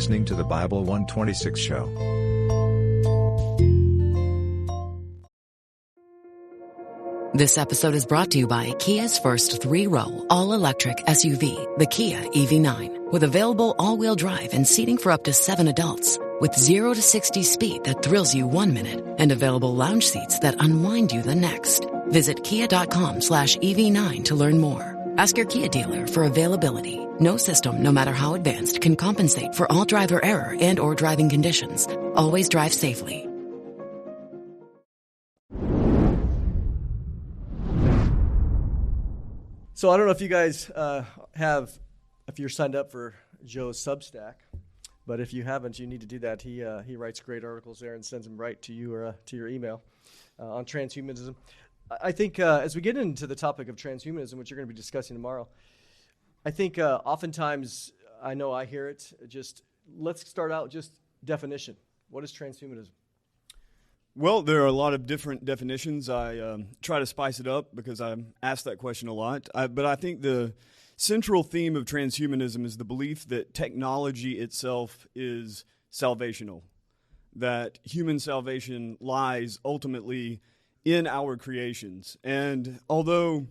listening to the Bible 126 show. This episode is brought to you by Kia's first three-row, all-electric SUV, the Kia EV9, with available all-wheel drive and seating for up to 7 adults, with 0 to 60 speed that thrills you 1 minute, and available lounge seats that unwind you the next. Visit kia.com/EV9 to learn more. Ask your Kia dealer for availability. No system, no matter how advanced, can compensate for all driver error and or driving conditions. Always drive safely. So I don't know if you guys if you're signed up for Joe's Substack, but if you haven't, you need to do that. He writes great articles there and sends them right to you or to your email on transhumanism. I think as we get into the topic of transhumanism, which you're going to be discussing tomorrow, I think oftentimes, I know I hear it, let's start out just definition. What is transhumanism? Well, there are a lot of different definitions. I try to spice it up because I'm asked that question a lot. But I think the central theme of transhumanism is the belief that technology itself is salvational, that human salvation lies ultimately in our creations. And although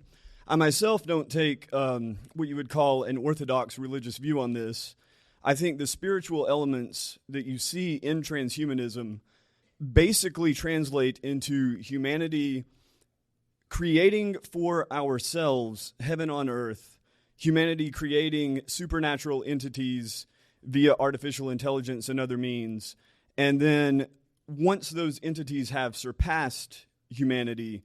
I myself don't take what you would call an orthodox religious view on this, I think the spiritual elements that you see in transhumanism basically translate into humanity creating for ourselves heaven on earth, humanity creating supernatural entities via artificial intelligence and other means, and then once those entities have surpassed humanity,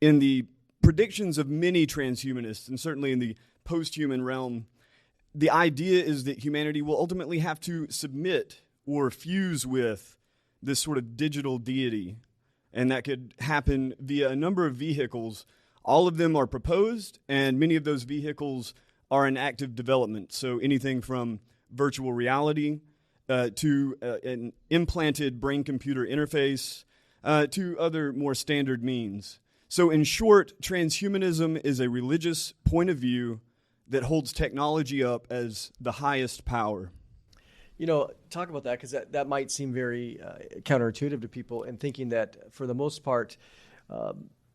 in the predictions of many transhumanists, and certainly in the post-human realm, the idea is that humanity will ultimately have to submit or fuse with this sort of digital deity, and that could happen via a number of vehicles. All of them are proposed, and many of those vehicles are in active development. So anything from virtual reality to an implanted brain-computer interface to other more standard means. So in short, transhumanism is a religious point of view that holds technology up as the highest power. You know, talk about that, because that might seem very counterintuitive to people, and thinking that for the most part,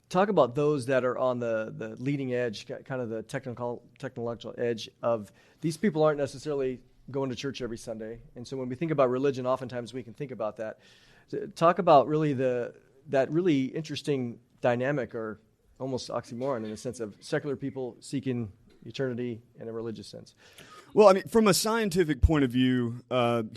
talk about those that are on the leading edge, kind of the technological edge of these people aren't necessarily going to church every Sunday. And so when we think about religion, oftentimes we can think about that. Talk about really that really interesting dynamic, or almost oxymoron, in the sense of secular people seeking eternity in a religious sense. Well, I mean, from a scientific point of view,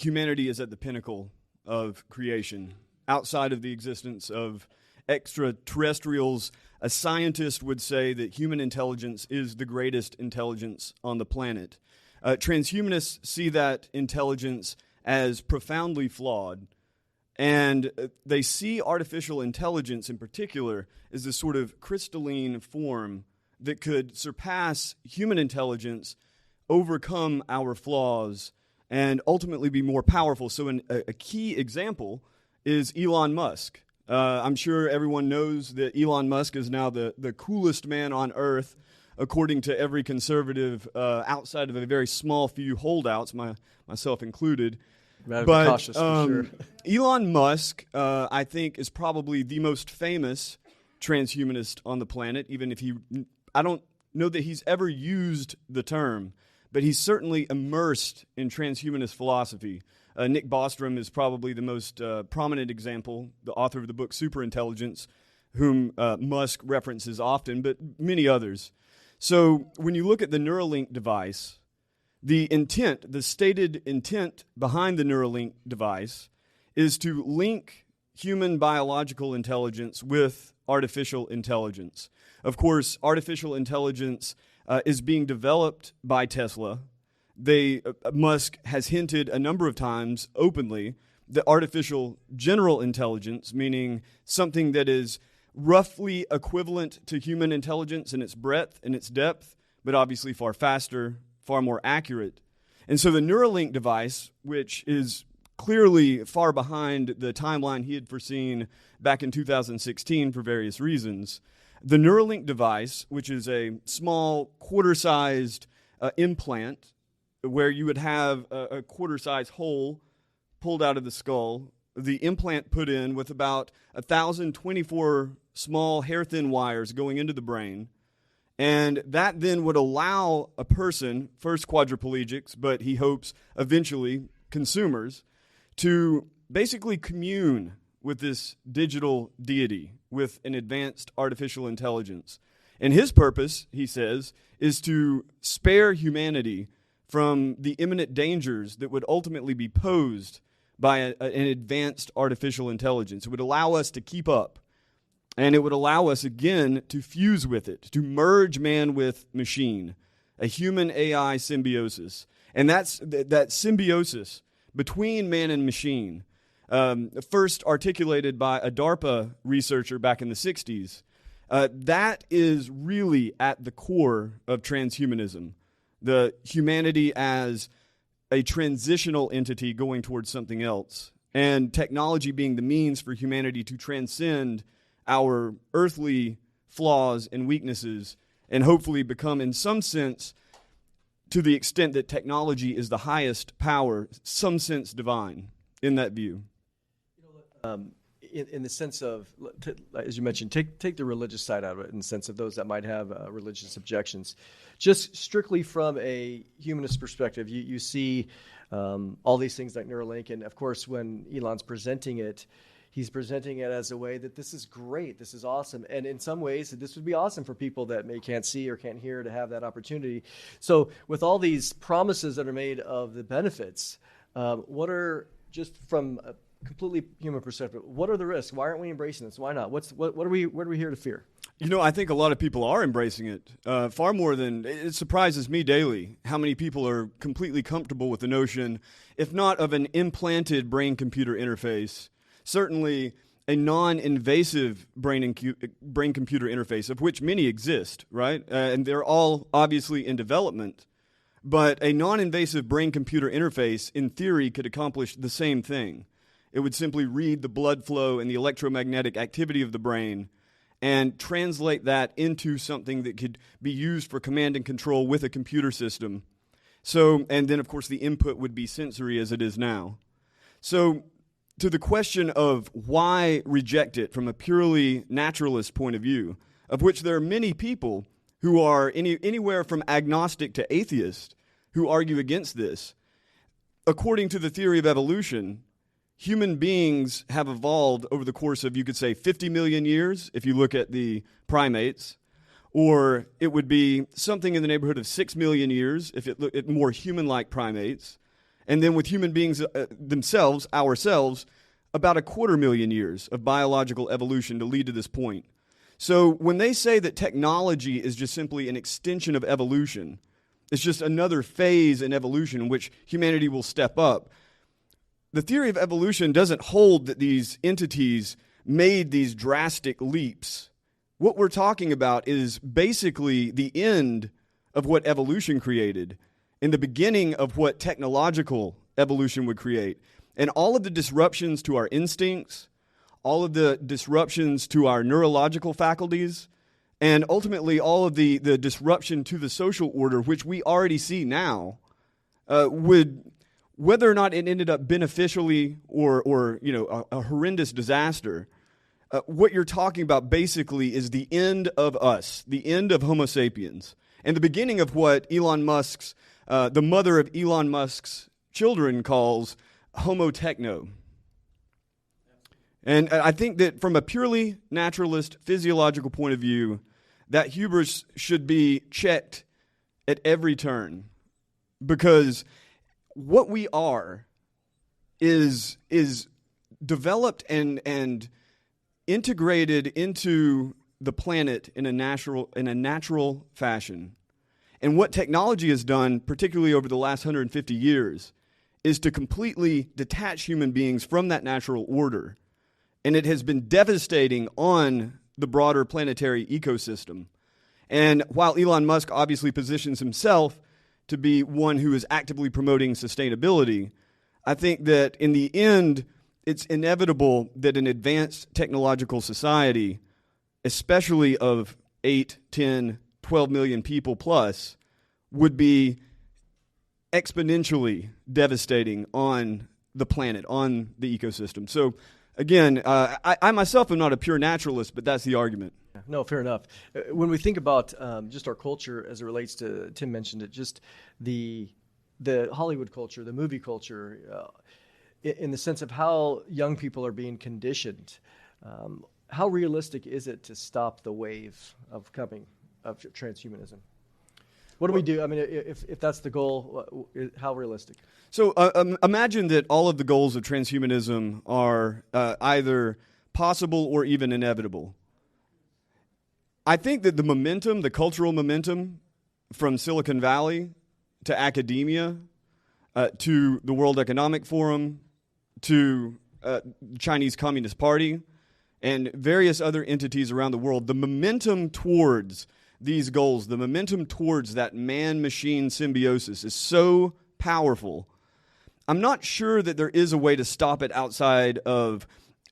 humanity is at the pinnacle of creation. Outside of the existence of extraterrestrials, a scientist would say that human intelligence is the greatest intelligence on the planet. Transhumanists see that intelligence as profoundly flawed, and they see artificial intelligence in particular as this sort of crystalline form that could surpass human intelligence, overcome our flaws, and ultimately be more powerful. So a key example is Elon Musk. I'm sure everyone knows that Elon Musk is now the coolest man on earth, according to every conservative, outside of a very small few holdouts, myself included. But cautious, for sure. Elon Musk, I think, is probably the most famous transhumanist on the planet, even if I don't know that he's ever used the term, but he's certainly immersed in transhumanist philosophy. Nick Bostrom is probably the most prominent example, the author of the book Superintelligence, whom Musk references often, but many others. So when you look at the Neuralink device, the stated intent behind the Neuralink device is to link human biological intelligence with artificial intelligence. Of course, artificial intelligence is being developed by Tesla. Musk has hinted a number of times openly that artificial general intelligence, meaning something that is roughly equivalent to human intelligence in its breadth and its depth, but obviously far faster, far more accurate. And so the Neuralink device, which is clearly far behind the timeline he had foreseen back in 2016 for various reasons, the Neuralink device, which is a small quarter-sized implant where you would have a quarter-size hole pulled out of the skull, the implant put in with about 1,024 small hair-thin wires going into the brain, and that then would allow a person, first quadriplegics, but he hopes eventually consumers, to basically commune with this digital deity, with an advanced artificial intelligence. And his purpose, he says, is to spare humanity from the imminent dangers that would ultimately be posed by an advanced artificial intelligence. It would allow us to keep up, and it would allow us, again, to fuse with it, to merge man with machine, a human-AI symbiosis. And that's that symbiosis between man and machine, first articulated by a DARPA researcher back in the 60s, that is really at the core of transhumanism, the humanity as a transitional entity going towards something else, and technology being the means for humanity to transcend our earthly flaws and weaknesses and hopefully become, in some sense, to the extent that technology is the highest power, some sense divine in that view. In the sense of, as you mentioned, take the religious side out of it, in the sense of those that might have religious objections. Just strictly from a humanist perspective, you see all these things like Neuralink, and of course when Elon's presenting it, he's presenting it as a way that this is great, this is awesome, and in some ways this would be awesome for people that can't see or can't hear to have that opportunity. So with all these promises that are made of the benefits, what are, just from a completely human perspective, what are the risks? Why aren't we embracing this? Why not? What are we here to fear? You know, I think a lot of people are embracing it, far more than, it surprises me daily how many people are completely comfortable with the notion, if not of an implanted brain-computer interface, certainly a non-invasive brain-computer interface, of which many exist, right? And they're all obviously in development. But a non-invasive brain-computer interface, in theory, could accomplish the same thing. It would simply read the blood flow and the electromagnetic activity of the brain and translate that into something that could be used for command and control with a computer system. So, and then, of course, the input would be sensory as it is now. So, to the question of why reject it from a purely naturalist point of view, of which there are many people who are anywhere from agnostic to atheist who argue against this, according to the theory of evolution, human beings have evolved over the course of, you could say, 50 million years, if you look at the primates, or it would be something in the neighborhood of 6 million years if it looked at more human-like primates, and then with human beings themselves, ourselves, about 250,000 years of biological evolution to lead to this point. So when they say that technology is just simply an extension of evolution, it's just another phase in evolution in which humanity will step up, the theory of evolution doesn't hold that these entities made these drastic leaps. What we're talking about is basically the end of what evolution created and the beginning of what technological evolution would create. And all of the disruptions to our instincts, all of the disruptions to our neurological faculties, and ultimately all of the disruption to the social order, which we already see now, would, whether or not it ended up beneficially or a horrendous disaster, what you're talking about basically is the end of us, the end of Homo sapiens, and the beginning of what Elon Musk's, the mother of Elon Musk's children calls Homo techno. And I think that from a purely naturalist, physiological point of view, that hubris should be checked at every turn, because what we are is developed and integrated into the planet in a natural fashion. And what technology has done, particularly over the last 150 years, is to completely detach human beings from that natural order. And it has been devastating on the broader planetary ecosystem. And while Elon Musk obviously positions himself to be one who is actively promoting sustainability, I think that in the end, it's inevitable that an advanced technological society, especially of 8, 10, 12 million people plus, would be exponentially devastating on the planet, on the ecosystem. So, again, I myself am not a pure naturalist, but that's the argument. No, fair enough. When we think about just our culture as it relates to, Tim mentioned it, just the Hollywood culture, the movie culture, in the sense of how young people are being conditioned, how realistic is it to stop the wave of transhumanism? What do we do? I mean, if that's the goal, how realistic? So imagine that all of the goals of transhumanism are either possible or even inevitable. I think that the cultural momentum from Silicon Valley to academia, to the World Economic Forum, to the Chinese Communist Party, and various other entities around the world, the momentum towards these goals, the momentum towards that man-machine symbiosis is so powerful. I'm not sure that there is a way to stop it outside of,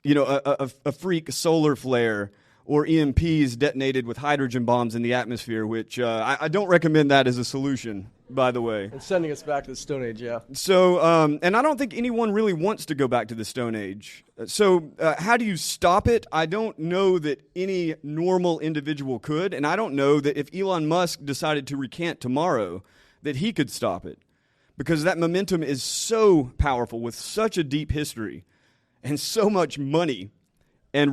a freak solar flare or EMPs detonated with hydrogen bombs in the atmosphere, which I don't recommend that as a solution, by the way. And sending us back to the Stone Age, yeah. So, and I don't think anyone really wants to go back to the Stone Age. So how do you stop it? I don't know that any normal individual could, and I don't know that if Elon Musk decided to recant tomorrow, that he could stop it. Because that momentum is so powerful with such a deep history and so much money and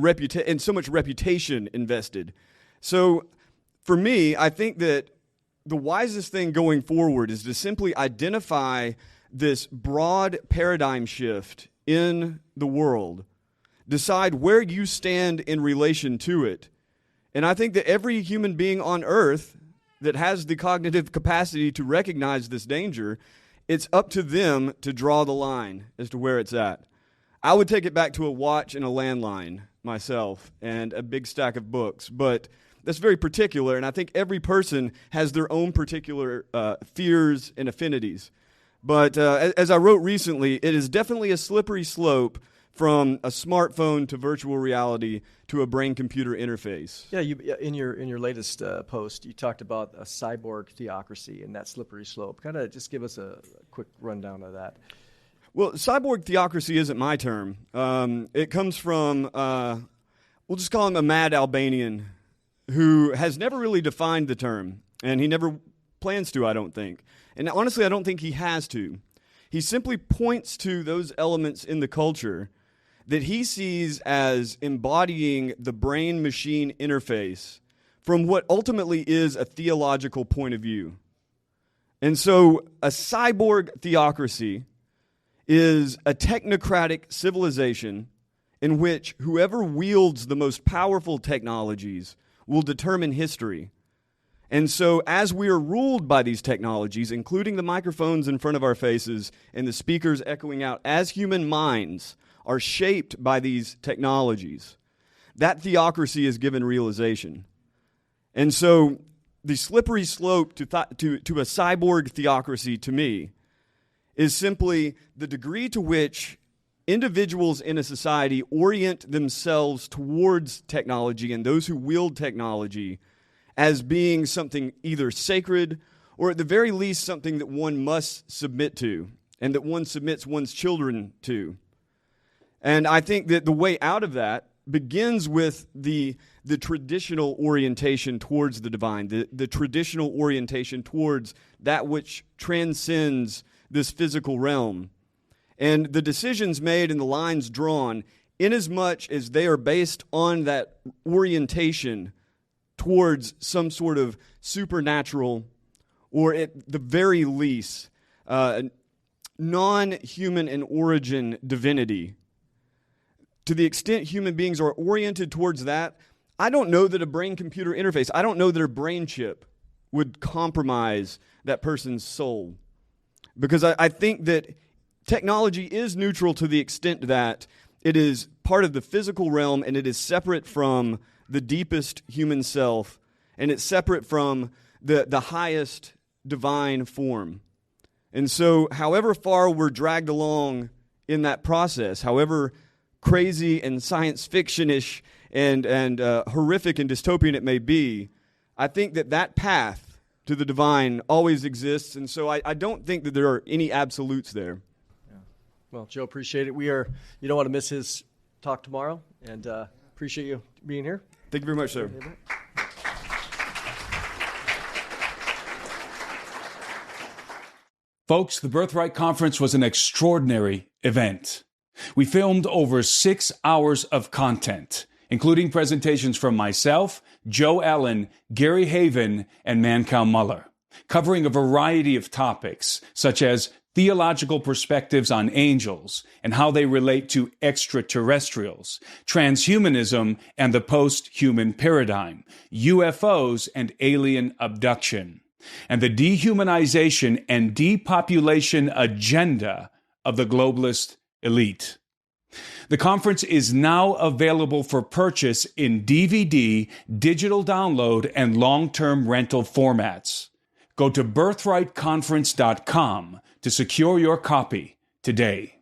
so much reputation invested. So for me, I think that the wisest thing going forward is to simply identify this broad paradigm shift in the world, decide where you stand in relation to it. And I think that every human being on earth that has the cognitive capacity to recognize this danger, it's up to them to draw the line as to where it's at. I would take it back to a watch and a landline myself and a big stack of books, but that's very particular, and I think every person has their own particular fears and affinities. But as I wrote recently, it is definitely a slippery slope from a smartphone to virtual reality to a brain-computer interface. Yeah, in your latest post, you talked about a cyborg theocracy and that slippery slope. Kind of just give us a quick rundown of that. Well, cyborg theocracy isn't my term. It comes from, we'll just call him a mad Albanian who has never really defined the term, and he never plans to, I don't think. And honestly, I don't think he has to. He simply points to those elements in the culture that he sees as embodying the brain-machine interface from what ultimately is a theological point of view. And so a cyborg theocracy is a technocratic civilization in which whoever wields the most powerful technologies will determine history. And so as we are ruled by these technologies, including the microphones in front of our faces and the speakers echoing out, as human minds are shaped by these technologies, that theocracy is given realization. And so the slippery slope to a cyborg theocracy, to me, is simply the degree to which individuals in a society orient themselves towards technology and those who wield technology as being something either sacred or at the very least something that one must submit to and that one submits one's children to. And I think that the way out of that begins with the traditional orientation towards the divine, the traditional orientation towards that which transcends this physical realm. And the decisions made and the lines drawn, inasmuch as they are based on that orientation towards some sort of supernatural, or at the very least, non-human in origin divinity. To the extent human beings are oriented towards that, I don't know that a brain-computer interface, I don't know that a brain chip would compromise that person's soul. Because I think that technology is neutral to the extent that it is part of the physical realm and it is separate from the deepest human self, and it's separate from the highest divine form. And so however far we're dragged along in that process, however crazy and science fiction-ish and horrific and dystopian it may be, I think that path to the divine always exists, and so I don't think that there are any absolutes there. Yeah. Well, Joe, appreciate it. You don't want to miss his talk tomorrow, and appreciate you being here. Thank you very much, sir. Folks, the Birthright Conference was an extraordinary event. We filmed over 6 hours of content, including presentations from myself, Joe Allen, Gary Haven, and Mancow Muller, covering a variety of topics, such as theological perspectives on angels and how they relate to extraterrestrials, transhumanism and the post-human paradigm, UFOs and alien abduction, and the dehumanization and depopulation agenda of the globalist elite. The conference is now available for purchase in DVD, digital download, and long-term rental formats. Go to birthrightconference.com to secure your copy today.